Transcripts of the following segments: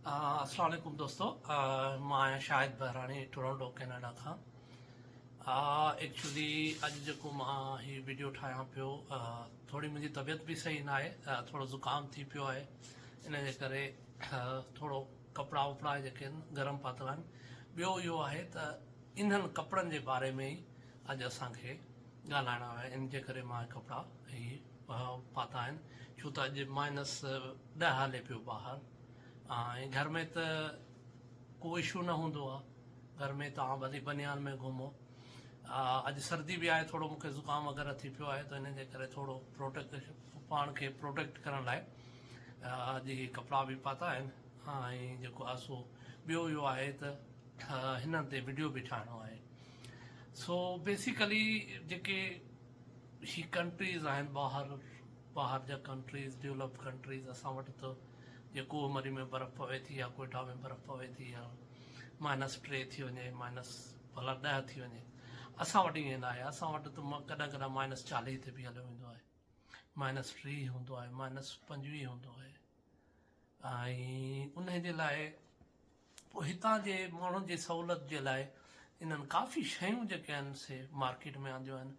अस्सलाम वालेकुम दोस्तों। मां शाहिद बहरानी टोरंटो कैनेडा खां। एक्चुअली अॼु जेको मां हीउ वीडियो ठाहियां पियो, थोड़ी मुंहिंजी तबियत बि सही न आहे, थोरो ज़ुकाम थी पियो आहे। इन जे करे थोरो कपिड़ा वपड़ा जेके आहिनि गरम पातल आहिनि। ॿियो इहो आहे त इन्हनि कपिड़नि जे बारे में ई अॼु असांखे ॻाल्हाइणो आहे। इन जे करे मां कपिड़ा ही पाता आहिनि, छो त अॼु -10 हले पियो ॿाहिरि। ऐं घर में त को इशू न हूंदो आहे, घर में तव्हां भली बनियान में घुमो। अॼु सर्दी बि आहे, थोरो मूंखे ज़ुकाम वग़ैरह थी पियो आहे, त इन जे करे थोरो पाण खे प्रोटेक्ट करण लाइ अॼु ही कपिड़ा बि पाता आहिनि। ऐं जेको आहे सो ॿियो इहो आहे त हिन ते वीडियो बि ठाहिणो आहे। सो बेसिकली जेके ही कंट्रीज़ आहिनि ॿाहिरि जा कंट्रीज़, डेवलप कंट्रीज़, असां वटि त जेको मरी में बर्फ़ पवे थी या कोयटा में बर्फ़ पवे थी या -3 थी वञे, -10 थी वञे, असां वटि ईअं न आहे। असां वटि त कॾहिं कॾहिं -40 ते बि हलियो वेंदो आहे, -3 हूंदो आहे, -25 हूंदो आहे। ऐं उन जे लाइ पोइ हितां जे माण्हुनि जी सहूलियत जे लाइ इन्हनि काफ़ी शयूं जेके आहिनि से मार्केट में आंदियूं आहिनि।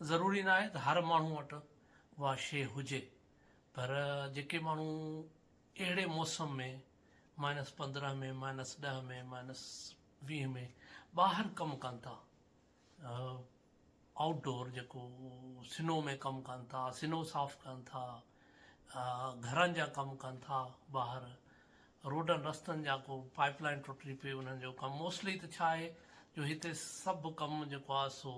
ज़रूरी न आहे त हर माण्हू वटि उहा शइ हुजे, पर जेके माण्हू अहिड़े मौसम में -15 में, -10 में, -20 में ॿाहिरि कमु कनि था, आउटडोर जेको सिनो में कमु कनि था, सिनो साफ़ कनि था, घरनि जा कमु कनि था ॿाहिरि, रोडनि रस्तनि जा को पाइपलाइन टुटी पई उन्हनि जो कमु। मोस्टली त छा आहे जो हिते सभु कमु जेको आहे सो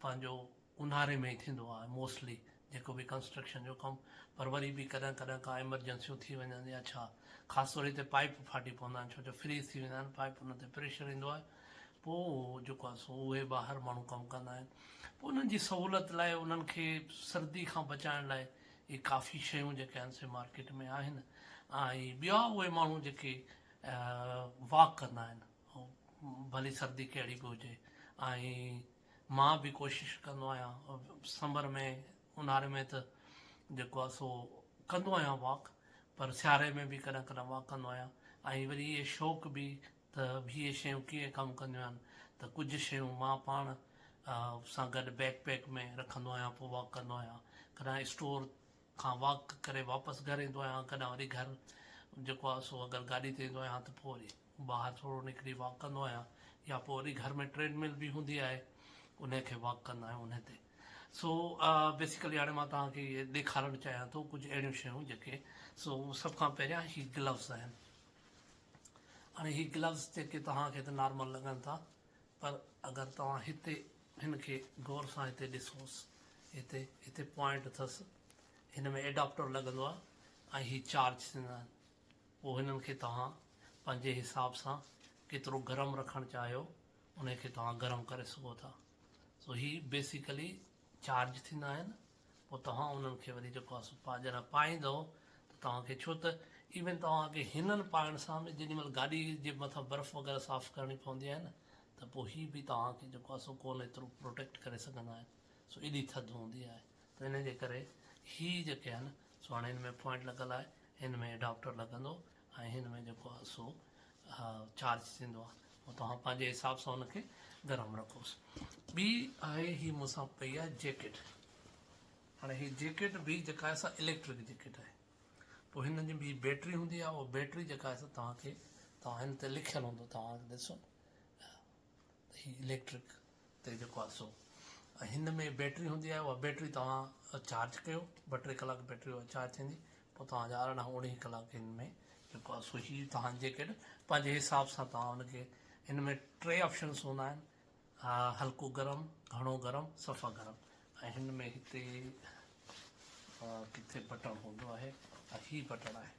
पंहिंजो ऊन्हारे में ई थींदो आहे मोस्टली, जेको बि कंस्ट्रक्शन जो कमु। पर वरी बि कॾहिं कॾहिं का एमरजेंसियूं थी वञनि या छा, ख़ासि तौर हिते पाइप फाटी पवंदा आहिनि, छो जो फ्रीज़ थी वेंदा आहिनि पाइप, उन ते प्रेशर ईंदो आहे, पोइ जेको आहे सो उहे ॿाहिरि माण्हू कमु कंदा आहिनि। पोइ उन्हनि जी सहूलियत लाइ, उन्हनि खे सर्दी खां बचाइण लाइ इहे काफ़ी शयूं जेके आहिनि से मार्केट में आहिनि। ऐं ॿिया उहे माण्हू जेके वॉक कंदा आहिनि, भली सर्दी कहिड़ी बि हुजे। ऐं मां बि कोशिशि कंदो आहियां समर में, ऊन्हारे में त जेको आहे सो कंदो आहियां वॉक, पर सियारे में बि कॾहिं कॾहिं वॉक कंदो आहियां। ऐं वरी इहे शौक़ु बि त इहे शयूं कीअं कमु कंदियूं आहिनि, त कुझु शयूं मां पाण सां गॾु बैकपैक में रखंदो आहियां, पोइ वॉक कंदो आहियां। कॾहिं स्टोर खां वॉक करे वापसि घरु ईंदो आहियां, कॾहिं वरी घर जेको आहे सो अगरि गाॾी ते ईंदो आहियां त पोइ वरी ॿाहिरि थोरो निकिरी वॉक कंदो आहियां, या पोइ वरी घर में ट्रेडमिल बि हूंदी आहे, उनखे वॉक कंदा आहियूं उन ते। सो बेसिकली हाणे मां तव्हांखे इहे ॾेखारणु चाहियां थो कुझु अहिड़ियूं शयूं जेके, सो सभ खां पहिरियां ही ग्लव्स आहिनि। हाणे ही ग्लव्स जेके तव्हांखे त नॉर्मल लॻनि था, पर अगरि तव्हां हिते हिन खे गौर सां हिते ॾिसोसि, हिते पॉइंट अथसि, हिन में एडाप्टर लॻंदो आहे ऐं ही चार्ज थींदा आहिनि। पोइ हिननि खे तव्हां पंहिंजे हिसाब सां केतिरो गरम रखणु चाहियो, उनखे तव्हां गरम करे सघो था। सो ही बेसिकली चार्ज थींदा आहिनि। पोइ तव्हां उन्हनि खे वरी जेको आहे जॾहिं पाईंदव त तव्हांखे, छो त इवन तव्हांखे हिननि पाइण सां बि जेॾीमहिल गाॾी जे मथां बर्फ़ वग़ैरह साफ़ु करणी पवंदी आहे न, त पोइ ही बि तव्हांखे जेको आहे सो कोन एतिरो प्रोटेक्ट करे सघंदा आहिनि। सो एॾी थधि हूंदी आहे, त इन जे करे ही जेके आहिनि सो हाणे हिन में पॉइंट लॻल आहे, हिन में एडाप्टर लॻंदो ऐं हिन में जेको आहे सो चार्ज थींदो आहे। पोइ तव्हां पंहिंजे हिसाब सां हुनखे गरम रखोसि। ॿी आहे ही मूंसां पई आहे जैकेट। हाणे ही जैकेट बि जेका आहे सा इलेक्ट्रिक जैकेट आहे। पोइ हिन जी बि बैटरी हूंदी आहे, उहा बैटरी जेका आहे तव्हांखे, तव्हां हिन ते लिखियलु हूंदो, तव्हां ॾिसो ही इलेक्ट्रिक ते जेको आहे सो, हिन में बैटरी हूंदी आहे। उहा बैटरी तव्हां चार्ज कयो, 2-3 कलाक बैटरी उहा चार्ज थींदी, पोइ तव्हांजा 18-19 कलाक हिन में जेको आहे सो ही तव्हां जैकेट पंहिंजे हिसाब सां तव्हां हुनखे, हिन में 3 ऑप्शन्स हूंदा आहिनि, हल्को गरम, घणो गरम, सफ़ा गरम। ऐं हिन में हिते किथे बटण हूंदो आहे, ही बटण आहे।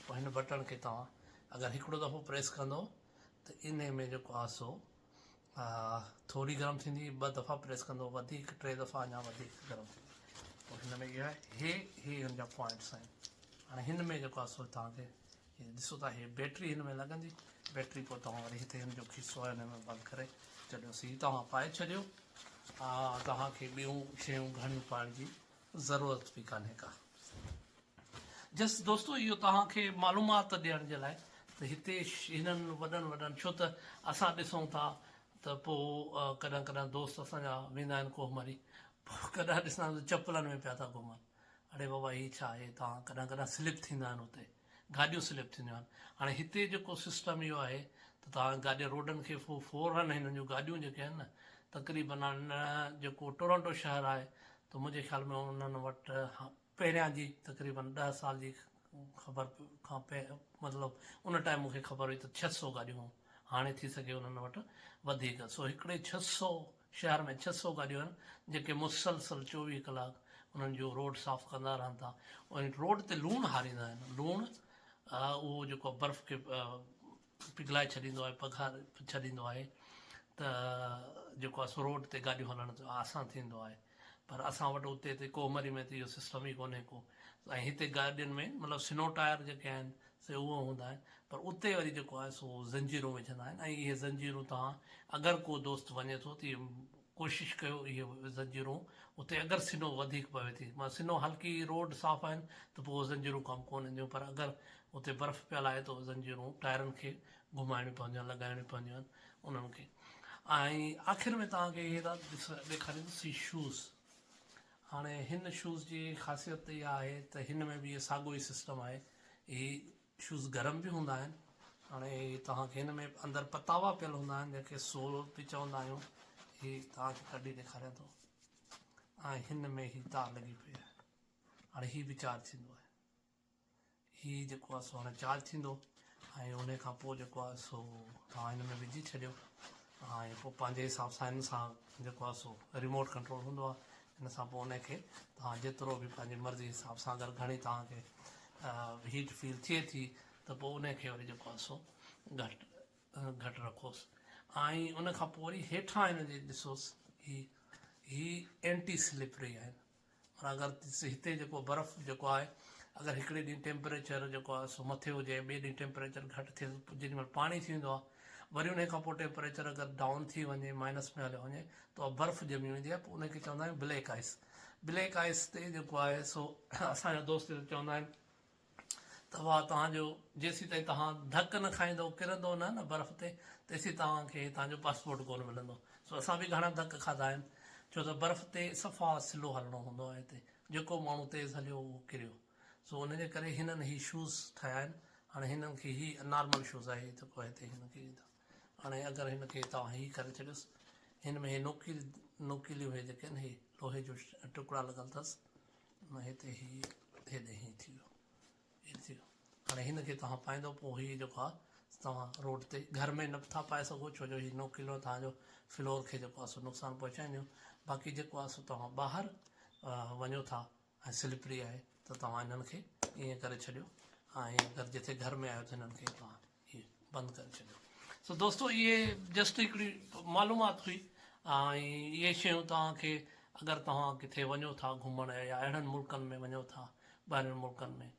पोइ हिन बटण खे तव्हां अगरि हिकिड़ो दफ़ो प्रेस कंदो त इन में जेको आहे सो थोरी गरम थींदी, 2 दफ़ा प्रेस कंदो वधीक, 3 दफ़ा अञा वधीक गरम थींदी। पोइ हिन में इहा आहे, हे हिन जा पॉइंट्स आहिनि। हाणे हिन में जेको आहे सो तव्हांखे ॾिसो था, हे बैटरी हिन में लॻंदी, बैटरी पोइ तव्हां वरी हिते हिन जो खीसो आहे, हिन में बंदि करे छॾियोसीं, ही तव्हां पाए छॾियो। तव्हांखे ॿियूं शयूं घणियूं पाइण जी ज़रूरत बि कान्हे का। जस्ट दोस्तो इहो तव्हांखे मालूमात ॾियण जे लाइ त हिते हिननि वॾनि छो त असां ॾिसूं था त पोइ कॾहिं कॾहिं दोस्त असांजा वेंदा आहिनि कोहमरी पोइ कॾहिं ॾिसंदा आहिनि त चपलनि में पिया था घुमनि अड़े बाबा हीअ छा आहे तव्हां कॾहिं कॾहिं स्लिप थींदा आहिनि हुते गाॾियूं स्लिप थींदियूं आहिनि हाणे हिते जेको सिस्टम इहो आहे त तव्हां गाॾी रोडनि खे फोरन हिननि जूं गाॾियूं जेके आहिनि न तक़रीबन जेको टोरंटो शहर आहे त मुंहिंजे ख़्याल में उन्हनि वटि पहिरियां जी तक़रीबन 10 साल जी ख़बर खां मतिलबु उन टाइम मूंखे ख़बर हुई त 600 गाॾियूं हाणे थी सघे उन्हनि वटि वधीक सो हिकिड़े 600 शहर में 600 गाॾियूं आहिनि जेके मुसलसल 24 कलाक उन्हनि जो रोड साफ़ कंदा रहनि था ऐं रोड ते लूणु हारींदा आहिनि लूणु उहो जेको बर्फ़ खे पिघलाए छॾींदो आहे पघार छॾींदो आहे त जेको आहे सो रोड ते गाॾियूं हलण आसान थींदो आहे पर असां वटि उते कोहमरी में त इहो सिस्टम ई कोन्हे को ऐं हिते गाॾियुनि में मतिलबु स्नो टायर जेके आहिनि से उहो हूंदा आहिनि पर उते वरी जेको आहे सो ज़ंजीरूं विझंदा आहिनि ऐं इहे ज़ंजीरूं तव्हां अगरि को दोस्त वञे थो त इहे कोशिशि कयो इहे ज़ंजीरूं उते अगरि सिनो वधीक पवे थी मां सिनो हल्की रोड साफ़ आहिनि त पोइ ज़ंजीरूं कमु कोन ईंदियूं पर अगरि उते बर्फ़ पियल आहे त ज़ंजीरूं टायरनि खे घुमाइणियूं पवंदियूं आहिनि लॻाइणियूं पवंदियूं आहिनि उन्हनि खे ऐं आख़िर में तव्हांखे इहे था ॾेखारींदुसि शूज़ हाणे हिन शूज़ जी ख़ासियत इहा आहे त हिन में बि इहो साॻियो ई सिस्टम आहे ही शूज़ गरम बि हूंदा आहिनि हाणे तव्हांखे हिन में अंदरि पतावा पियल हूंदा आहिनि जंहिंखे सोल बि चवंदा आहियूं ही तव्हांखे कढी ॾेखारियां थो ऐं हिन में ही तार लॻी पई आहे हाणे ही बि चार्ज थींदो आहे ही जेको आहे सो हाणे चार्ज थींदो ऐं उन खां पोइ जेको आहे सो तव्हां हिन में विझी छॾियो ऐं पोइ पंहिंजे हिसाब सां हिन सां जेको आहे सो रिमोट कंट्रोल हूंदो आहे हिन सां पोइ उनखे तव्हां जेतिरो बि पंहिंजी मर्ज़ी हिसाब सां अगरि घणी तव्हांखे हीट फील थिए थी त पोइ उनखे वरी जेको आहे सो घटि रखोसि ऐं उन खां पोइ वरी हेठां हिन जे ॾिसोसि ही एंटी स्लिपरी आहिनि पर अगरि हिते जेको बर्फ़ जेको आहे अगरि हिकिड़े ॾींहुं टेम्परेचर जेको आहे सो मथे हुजे ॿिए ॾींहुं टेम्परेचर घटि थिए जेॾी महिल पाणी थींदो आहे वरी उन खां पोइ टेम्परेचर अगरि डाउन थी वञे माइनस में हलियो वञे त बर्फ़ ॼमी वेंदी आहे पोइ उनखे चवंदा आहियूं ब्लैक आइस ते जेको आहे सो असांजा दोस्त चवंदा आहिनि त वाह तव्हांजो जेसीं ताईं तव्हां धक न खाईंदो किरंदो न बर्फ़ ते तेसीं तव्हांखे तव्हांजो पासपोर्ट कोन मिलंदो सो असां बि घणा धक खाधा आहिनि छो त बर्फ़ ते सफ़ा स्लो हलणो हूंदो आहे हिते जेको माण्हू तेज़ हलियो उहो किरियो सो उनजे करे हिननि ही शूज़ ठाहिया आहिनि हाणे हिननि खे ही नॉर्मल शूज़ आहे जेको हिते हिनखे हाणे अगरि हिनखे तव्हां ही करे छॾियोसि हिन में हे नोकीलियूं हे जेके आहिनि हे लोहे जो टुकड़ा लॻल अथसि हिते हेॾे हीअं थी वियो हाणे हिनखे तव्हां पाईंदो पोइ हीअ जेको आहे तव्हां रोड ते घर में नथा पाए सघो छो जो हीअ नोकीलो तव्हांजो फ्लोर खे जेको आहे सो नुक़सानु पहुचाईंदियूं बाक़ी जेको आहे सो तव्हां ॿाहिरि वञो था ऐं स्लिपरी आहे त तव्हां हिननि खे ईअं करे छॾियो ऐं अगरि जिथे घर में आहियो त हिननि खे तव्हां हीअ बंदि करे छॾियो सो दोस्तो इहे जस्ट हिकिड़ी मालूमात हुई ऐं इहे शयूं तव्हांखे अगरि तव्हां किथे वञो था घुमण या अहिड़नि मुल्कनि में वञो था ॿाहिरिनि मुल्कनि में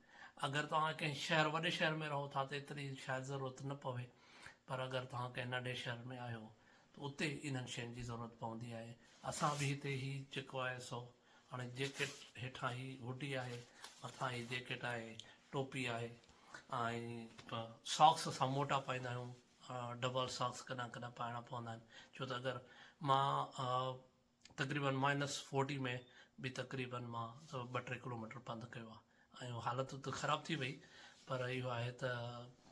अगरि तव्हां कंहिं वॾे शहर में रहो था त एतिरी शायदि ज़रूरत न पवे पर अगरि तव्हां कंहिं नंढे शहर में आहियो त उते इन्हनि शयुनि जी ज़रूरत पवंदी आहे असां बि हिते ही जेको आहे सो हाणे जैकेट हेठां ही हुडी आहे मथां ही जैकेट आहे टोपी आहे ऐं सॉक्स असां मोटा पाईंदा आहियूं डबल सॉक्स कॾहिं कॾहिं पाइणा पवंदा आहिनि छो त अगरि मां तक़रीबन -40 में बि तक़रीबन मां 2-3 किलोमीटर पंधु कयो आहे ऐं हालत त ख़राबु थी वई पर इहो आहे त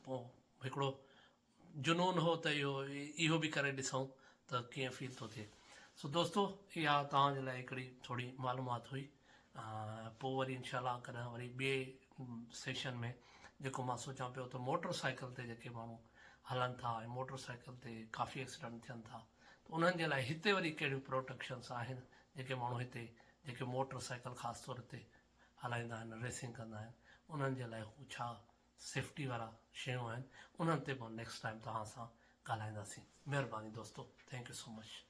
पोइ हिकिड़ो जुनून हो त इहो बि करे ॾिसूं त कीअं फील थो थिए सो दोस्तो इहा तव्हांजे लाइ हिकिड़ी थोरी मालूमात हुई पोइ वरी इनशाला कॾहिं वरी ॿिए सेशन में जेको मां सोचां पियो त मोटर साइकिल ते जेके माण्हू हलनि था ऐं मोटर साइकिल ते काफ़ी एक्सीडेंट थियनि था त उन्हनि जे लाइ हिते वरी कहिड़ियूं प्रोटेक्शन्स आहिनि जेके माण्हू हिते जेके मोटर साइकिल ख़ासि तौर ते हलाईंदा आहिनि रेसिंग कंदा आहिनि उन्हनि जे लाइ हू छा सेफ्टी वारा शयूं आहिनि उन्हनि ते पोइ नेक्स्ट टाइम तव्हां सां ॻाल्हाईंदासीं महिरबानी दोस्तो थैंक यू सो मच